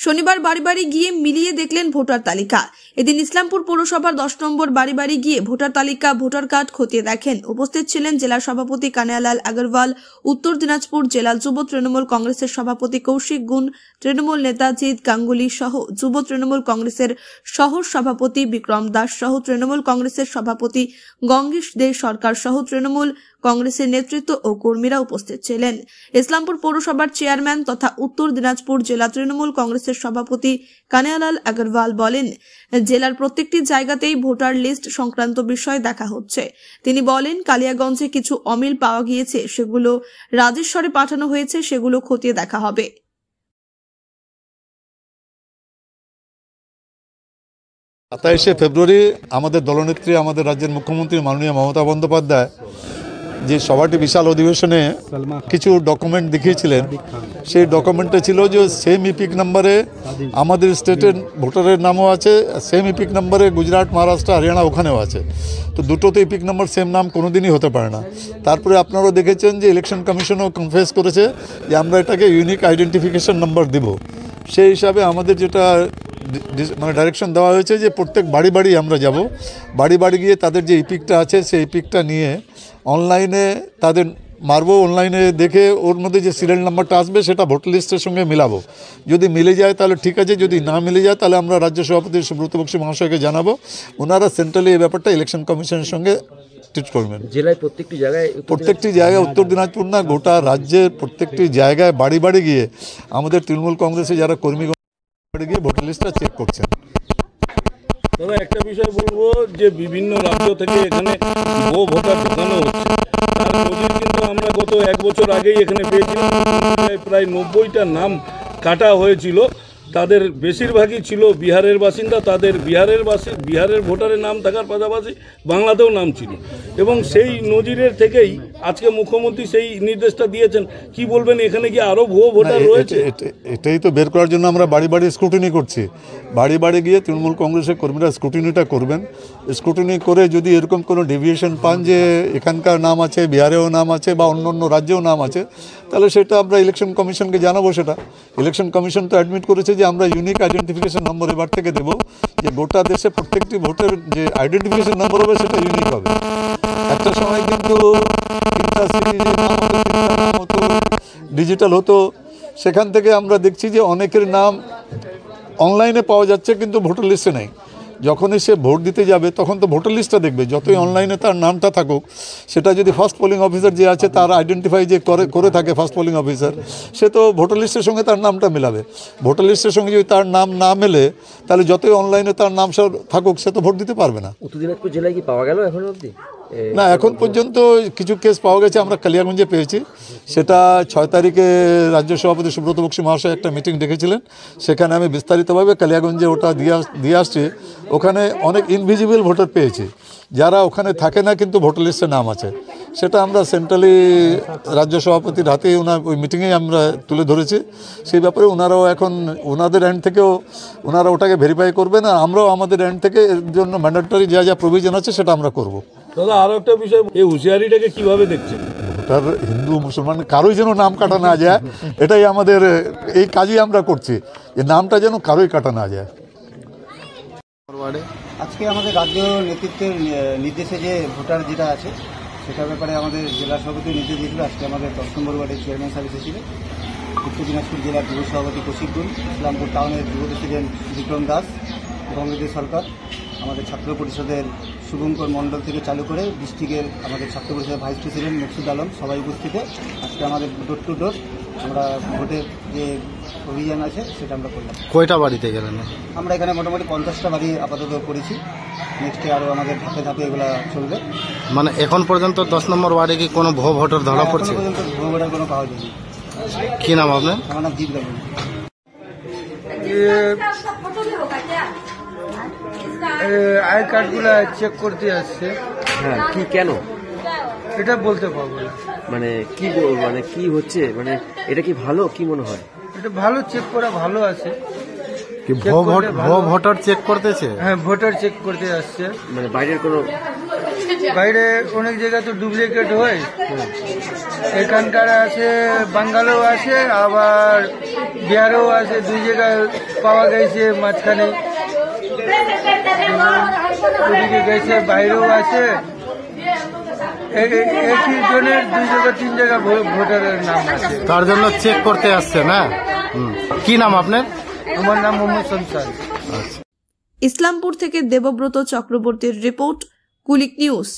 শনিবার বাড়ি বাড়ি গিয়ে মিলিয়ে দেখলেন ভোটার তালিকা। এদিন ইসলামপুর পৌরসভার 10 নম্বর বাড়ি বাড়ি গিয়ে ভোটার তালিকা ভোটার কার্ড খতিয়ে দেখেন। উপস্থিত ছিলেন জেলা সভাপতি কানাইলাল আগরওয়াল, উত্তর দিনাজপুর জেলা যুব তৃণমূল কংগ্রেসের সভাপতি কৌশিক গুণ, তৃণমূল নেতা জিৎ গাঙ্গুলি সহ যুব তৃণমূল কংগ্রেসের শহর সভাপতি বিক্রম দাস সহ তৃণমূল কংগ্রেসের সভাপতি গঙ্গেশ দে সরকার সহ তৃণমূল কংগ্রেসের নেতৃত্ব ও কর্মীরা উপস্থিত ছিলেন। ইসলামপুর পৌরসভার চেয়ারম্যান তথা উত্তর দিনাজপুর জেলা তৃণমূল কংগ্রেসের সভাপতি কানাইলাল আগরওয়াল বলেন, জেলার প্রত্যেকটি জায়গাতেই ভোটার লিস্ট সংক্রান্ত বিষয় দেখা হচ্ছে। তিনি বলেন, কালিয়াগঞ্জে কিছু অমিল পাওয়া গিয়েছে, সেগুলো রাজেশ্বরে পাঠানো হয়েছে, সেগুলো খতিয়ে দেখা হবে। 27 ফেব্রুয়ারি আমাদের দলনেত্রী, আমাদের রাজ্যের মুখ্যমন্ত্রী মাননীয় মমতা বন্দ্যোপাধ্যায় যে সভাটি বিশাল অধিবেশনে কিছু ডকুমেন্ট দেখিয়েছিলেন, সেই ডকুমেন্টে ছিল যে সেম ইপিক নম্বরে আমাদের স্টেটের ভোটারের নামও আছে, সেম ইপিক নম্বরে গুজরাট, মহারাষ্ট্র, হরিয়ানা ওখানেও আছে। তো দুটোতে ইপিক নম্বর সেম নাম কোনোদিনই হতে পারে না। তারপরে আপনারাও দেখেছেন যে ইলেকশন কমিশনও কনফেস করেছে যে আমরা এটাকে ইউনিক আইডেন্টিফিকেশন নাম্বার দিব। সেই হিসাবে আমাদের যেটা মানে ডাইরেকশন দেওয়া হয়েছে যে প্রত্যেক বাড়ি বাড়ি আমরা যাব, বাড়ি বাড়ি গিয়ে তাদের যে ইপিকটা আছে সেই ইপিকটা নিয়ে অনলাইনে তাদের মারবো, অনলাইনে দেখে ওর মধ্যে যে সিরিয়াল নাম্বারটা আসবে সেটা ভোটার লিস্টের সঙ্গে মিলাবো। যদি মিলে যায় তাহলে ঠিক আছে, যদি না মিলে যায় তাহলে আমরা রাজ্য সভাপতি সুব্রত বক্সী মহাশয়কে জানাবো। ওনারা সেন্ট্রালি এই ব্যাপারটা ইলেকশন কমিশনের সঙ্গে ট্রিট করবেন। জেলায় প্রত্যেকটি জায়গায় উত্তর দিনাজপুর না, গোটা রাজ্যের প্রত্যেকটি জায়গায় বাড়ি বাড়ি গিয়ে আমাদের তৃণমূল কংগ্রেসে যারা কর্মী গিয়ে ভোটার লিস্টটা চেক করছেন। দাদা, একটা বিষয় বলবো যে বিভিন্ন রাজ্য থেকে এখানে ভুয়ো ভোটার ঢোকানো হচ্ছে। তার নজির কিন্তু আমরা গত 1 বছর আগেই এখানে পেয়েছিলাম। প্রায় 90টা নাম কাটা হয়েছিল। তাদের বেশিরভাগই ছিল বিহারের বাসিন্দা। তাদের বিহারের ভোটারের নাম থাকার পাশাপাশি বাংলাতেও নাম ছিল, এবং সেই নজিরের থেকেই আজকে মুখ্যমন্ত্রী সেই নির্দেশটা দিয়েছেন। কি বলবেন, এখানে কি আরও ভুয়ো ভোটার রয়েছে? এটাই তো বের করার জন্য আমরা বাড়ি বাড়ি স্ক্রুটিনি করছি। বাড়ি বাড়ি গিয়ে তৃণমূল কংগ্রেসের কর্মীরা স্ক্রুটিনিটা করবেন। স্ক্রুটিনি করে যদি এরকম কোনো ডেভিয়েশন পান যে এখানকার নাম আছে, বিহারেও নাম আছে বা অন্য অন্য রাজ্যেও নাম আছে, তাহলে সেটা আমরা ইলেকশন কমিশনকে জানাবো। সেটা ইলেকশন কমিশন তো অ্যাডমিট করেছে যে আমরা ইউনিক আইডেন্টিফিকেশন নম্বর এবার থেকে দেবো, যে গোটা দেশে প্রত্যেকটি ভোটের যে আইডেন্টিফিকেশন নম্বর হবে সেটা ইউনিক হবে। একটা সময় কিন্তু ডিজিটাল হতো, সেখান থেকে আমরা দেখছি যে অনেকের নাম অনলাইনে পাওয়া যাচ্ছে কিন্তু ভোটার লিস্টে নেই। যখনই সে ভোট দিতে যাবে তখন তো ভোটার লিস্টটা দেখবে, যতই অনলাইনে তার নামটা থাকুক, সেটা যদি ফার্স্ট পোলিং অফিসার যে আছে তার আইডেন্টিফাই যে করে থাকে ফার্স্ট পোলিং অফিসার, সে তো ভোটার লিস্টের সঙ্গে তার নামটা মেলাবে। ভোটার লিস্টের সঙ্গে যদি তার নাম না মেলে তাহলে যতই অনলাইনে তার নাম থাকুক সে তো ভোট দিতে পারবে না। উত্তর দিনাজপুর জেলায় কি পাওয়া গেল এখন অবধি? না, এখন পর্যন্ত কিছু কেস পাওয়া গেছে, আমরা কালিয়াগঞ্জে পেয়েছি। সেটা 6 তারিখে রাজ্য সভাপতি সুব্রত বক্সী মহাশয় একটা মিটিং ডেকেছিলেন, সেখানে আমি বিস্তারিতভাবে কালিয়াগঞ্জে ওটা দিয়ে আসছি। ওখানে অনেক ইনভিজিবল ভোটার পেয়েছি, যারা ওখানে থাকে না কিন্তু ভোটার লিস্টে নাম আছে। সেটা আমরা সেন্ট্রালি রাজ্য সভাপতির হাতেই ওই মিটিংয়েই আমরা তুলে ধরেছি। সেই ব্যাপারে ওনারাও এখন ওনাদের এন্ড থেকেও ওনারা ওটাকে ভেরিফাই করবেন, আর আমরাও আমাদের এন্ড থেকে এর জন্য ম্যান্ডেটরি যা যা প্রভিশন আছে সেটা আমরা করব। দাদা, আরও একটা বিষয়, এই হুঁশিয়ারিটাকে কীভাবে দেখছেন? ভোটার হিন্দু মুসলমান কারোই যেন নাম কাটা না যায়, এটাই আমাদের এই কাজই আমরা করছি, যে নামটা যেন কারোই কাটা না যায়। আজকে আমাদের রাজ্য নেতৃত্বের নির্দেশে যে ভোটার যেটা আছে সেটার ব্যাপারে আমাদের জেলা সভাপতি নির্দেশ দিয়েছিল। আজকে আমাদের 10 নম্বর ওয়ার্ডের চেয়ারম্যান সাহেব এসেছিলেন, উত্তর দিনাজপুর জেলার যুব সভাপতি কৌশিক গুণ, ইসলামপুর টাউনের যুব প্রেসিডেন্ট বিক্রম দাস, গঙ্গেশ সরকার, আমাদের ছাত্র পরিষদের শুভঙ্কর মণ্ডল থেকে চালু করে ডিস্ট্রিক্টের আমাদের ছাত্র পরিষদের ভাইস প্রেসিডেন্ট মুকসুদ আলম সবাই উপস্থিত। আজকে আমাদের ডোর টু ডোর আমরা ভোটের যে অভিযান আছে সেটা আমরা করলাম। কয়টা বাড়িতে গেলেন? আমরা এখানে মোটামুটি 50টা বাড়ি আপাতত করেছি। নেক্সটে আরও আমাদের ধাপে ধাপে এগুলো চলবে। মানে এখন পর্যন্ত 10 নম্বর ওয়ার্ডে কি কোনো ভুয়ো ভোটার ধরা পড়ছে? পর্যন্ত ভুয়ো ভোটার কোনো পাওয়া যায়নি। কি নাম আপনার? আমার নাম জিৎ গাঙ্গুলি। আই কার্ডগুলো চেক করতে আসছে। হ্যাঁ, কি কেন এটা বলতে পারবো না। মানে কি হচ্ছে, মানে এটা কি ভালো, কি মনে হয়? এটা ভালো, চেক করা ভালো আছে। কি ভুয়ো ভোটার চেক করতেছে? হ্যাঁ, ভোটার চেক করতে আসছে। মানে বাইরের কোনো বাইরে অনেক জায়গায় তো ডুপ্লিকেট হয়, এখানকার আছে বাঙ্গালেও আছে আবার বিহারেও আছে, দুই জায়গায় পাওয়া গেছে, মাঝখানে ওদিকে গেছে, বাইরেও আছে। একই জনের দুই জায়গা তিন জায়গা ভোটারের নাম আছে, তার জন্য চেক করতে আসছে না। কি নাম আপনার? আমার নাম মোহাম্মদ শামসান। ইসলামপুর থেকে দেবব্রত চক্রবর্তীর রিপোর্ট, কুলিক নিউজ।